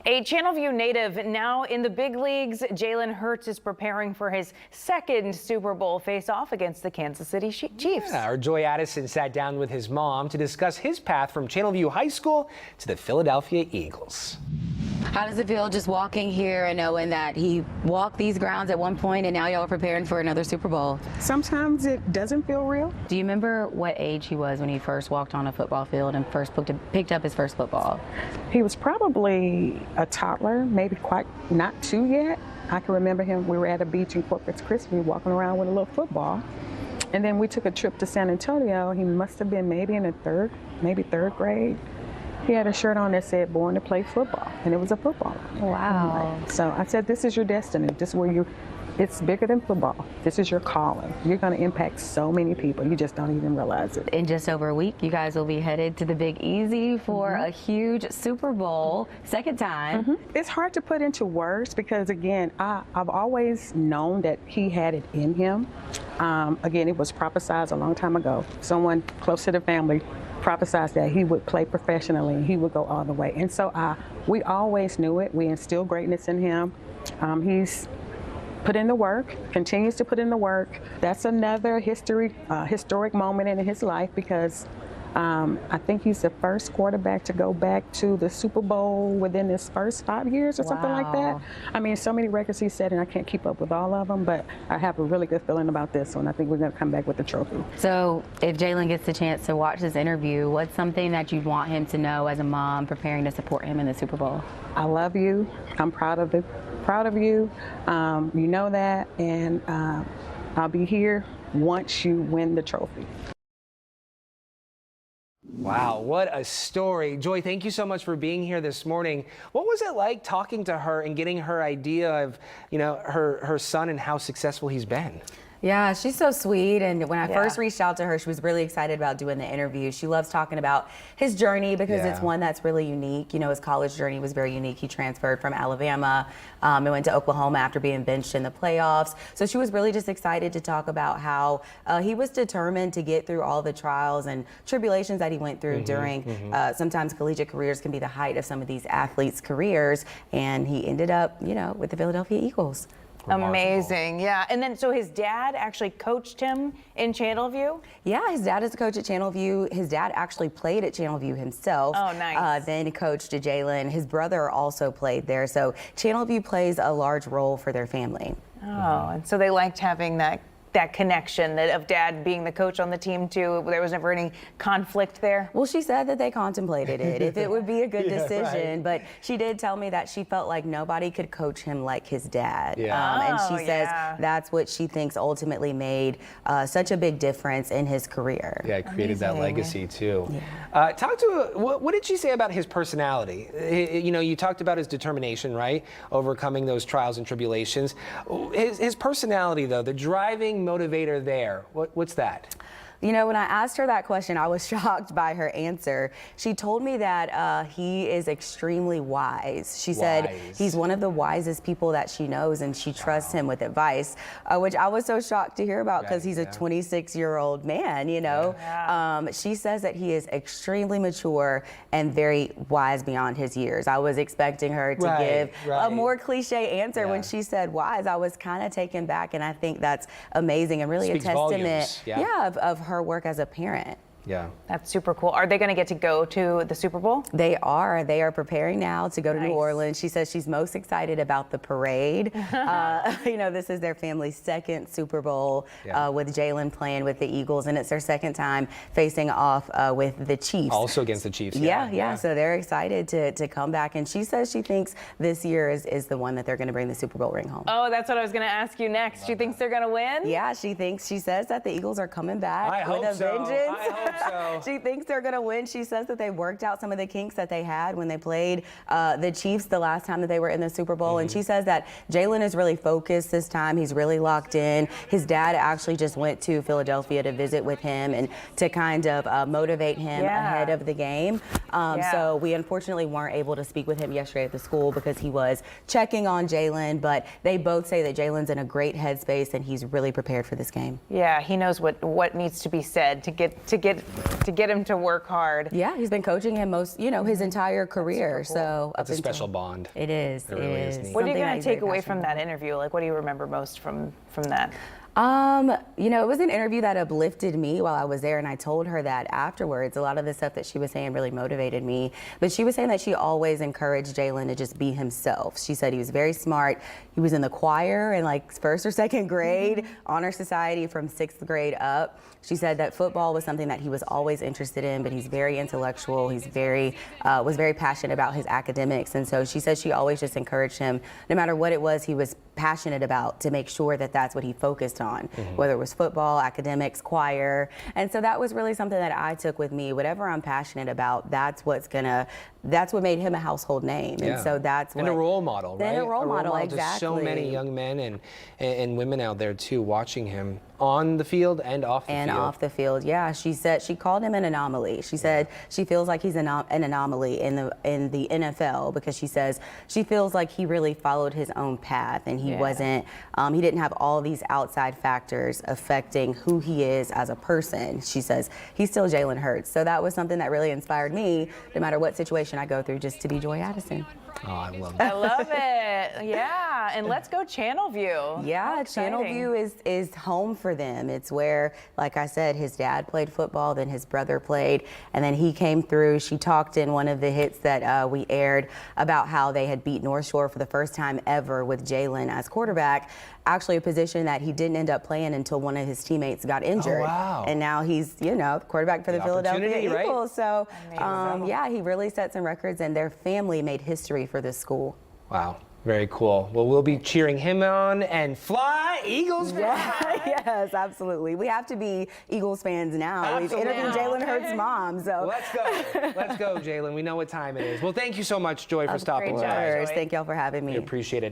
A Channelview native now in the big leagues, Jalen Hurts is preparing for his second Super Bowl face-off against the Kansas City Chiefs. Yeah, our Joy Addison sat down with his mom to discuss his path from Channelview High School to the Philadelphia Eagles. How does it feel just walking here and knowing that he walked these grounds at one point and now y'all are preparing for another Super Bowl? Sometimes it doesn't feel real. Do you remember what age he was when he first walked on a football field and first picked up his first football? He was probably a toddler, maybe quite not 2 yet. I can remember him, we were at a beach in Corpus Christi walking around with a little football. And then we took a trip to San Antonio. He must have been maybe in the third grade. He had a shirt on that said "Born to Play Football," and it was a football. Wow. So I said, this is your destiny. This is where it's bigger than football. This is your calling. You're going to impact so many people. You just don't even realize it. In just over a week, you guys will be headed to the Big Easy for a huge Super Bowl, second time. It's hard to put into words because, again, I've always known that he had it in him. Again, it was prophesied a long time ago. Someone close to the family prophesied that he would play professionally and he would go all the way. And so we always knew it. We instilled greatness in him. He's put in the work, continues to put in the work. That's another historic moment in his life because I think he's the first quarterback to go back to the Super Bowl within his first 5 years or something like that. I mean, so many records he set, and I can't keep up with all of them, but I have a really good feeling about this one. I think we're going to come back with the trophy. So if Jalen gets the chance to watch this interview, what's something that you'd want him to know as a mom preparing to support him in the Super Bowl? I love you. I'm proud of you. You know that, and I'll be here once you win the trophy. Wow, what a story. Joy, thank you so much for being here this morning. What was it like talking to her and getting her idea of, her son and how successful he's been? Yeah, she's so sweet. And when I first reached out to her, she was really excited about doing the interview. She loves talking about his journey because it's one that's really unique. You know, his college journey was very unique. He transferred from Alabama and went to Oklahoma after being benched in the playoffs. So she was really just excited to talk about how he was determined to get through all the trials and tribulations that he went through during sometimes collegiate careers can be the height of some of these athletes' careers. And he ended up, with the Philadelphia Eagles. Amazing. Yeah. And then so his dad actually coached him in Channelview? Yeah, his dad is a coach at Channelview. His dad actually played at Channelview himself. Oh, nice. Then coached Jalen. His brother also played there. So Channelview plays a large role for their family. Oh, and so they liked having that connection of dad being the coach on the team too. There was never any conflict there? Well, she said that they contemplated it, if it would be a good decision. But she did tell me that she felt like nobody could coach him like his dad. And she says that's what she thinks ultimately made such a big difference in his career. Yeah, it created that legacy too. What did she say about his personality? You talked about his determination, right? Overcoming those trials and tribulations. His personality though, the driving motivator there, what's that? When I asked her that question, I was shocked by her answer. She told me that he is extremely wise. She said he's one of the wisest people that she knows, and she trusts him with advice, which I was so shocked to hear about because he's a 26-year-old man, She says that he is extremely mature and very wise beyond his years. I was expecting her to give a more cliche answer. When she said wise, I was kind of taken back, and I think that's amazing and really a testament of her work as a parent. Yeah. That's super cool. Are they going to get to go to the Super Bowl? They are. They are preparing now to go to New Orleans. She says she's most excited about the parade. This is their family's second Super Bowl with Jalen playing with the Eagles, and it's their second time facing off with the Chiefs. Also against the Chiefs. So they're excited to come back, and she says she thinks this year is the one that they're going to bring the Super Bowl ring home. Oh, that's what I was going to ask you next. She thinks they're going to win? Yeah, she says that the Eagles are coming back with a vengeance. I hope so. She thinks they're going to win. She says that they worked out some of the kinks that they had when they played the Chiefs the last time that they were in the Super Bowl. And she says that Jalen is really focused this time. He's really locked in. His dad actually just went to Philadelphia to visit with him and to kind of motivate him ahead of the game. So we unfortunately weren't able to speak with him yesterday at the school because he was checking on Jalen. But they both say that Jalen's in a great headspace and he's really prepared for this game. Yeah, he knows what needs to be said to get to get him to work hard. Yeah, he's been coaching him his entire career. So That's a special bond. It is. It really is neat. What are you Something going he's to take very away passionate from that interview? Like, what do you remember most from that? It was an interview that uplifted me while I was there, and I told her that afterwards. A lot of the stuff that she was saying really motivated me, but she was saying that she always encouraged Jalen to just be himself. She said he was very smart. He was in the choir in like first or second grade, honor society from 6th grade up. She said that football was something that he was always interested in, but he's very intellectual. He's was very passionate about his academics, and so she said she always just encouraged him, no matter what it was he was passionate about, to make sure that that's what he focused on, whether it was football, academics, choir. And so that was really something that I took with me. Whatever I'm passionate about, that's what made him a household name. Yeah. And so that's what. And a role model, right? And a role model, to so many young men and women out there too, watching him on the field and off the field. And off the field, yeah. She said she called him an anomaly. She said she feels like he's an anomaly in the NFL, because she says she feels like he really followed his own path, and he wasn't. He didn't have all these outside factors affecting who he is as a person. She says he's still Jalen Hurts. So that was something that really inspired me, no matter what situation I go through, just to be Joy Addison. Oh, I love I that. love it. Yeah, and let's go Channelview. Yeah, Channelview is home for them. It's where, like I said, his dad played football, then his brother played, and then he came through. She talked in one of the hits that we aired about how they had beat North Shore for the first time ever with Jalen as quarterback, actually a position that he didn't end up playing until one of his teammates got injured. Oh, wow. And now he's, quarterback for the Philadelphia opportunity, right? Eagles. So, he really set some records, and their family made history for this school. Wow. Very cool. Well, we'll be cheering him on, and fly, Eagles! Yeah, yes, absolutely. We have to be Eagles fans now. Absolutely. We've interviewed Jalen Hurts' mom, so. Let's go. Let's go, Jalen. We know what time it is. Well, thank you so much, Joy, for stopping great by. job. Thank y'all for having me. We appreciate it.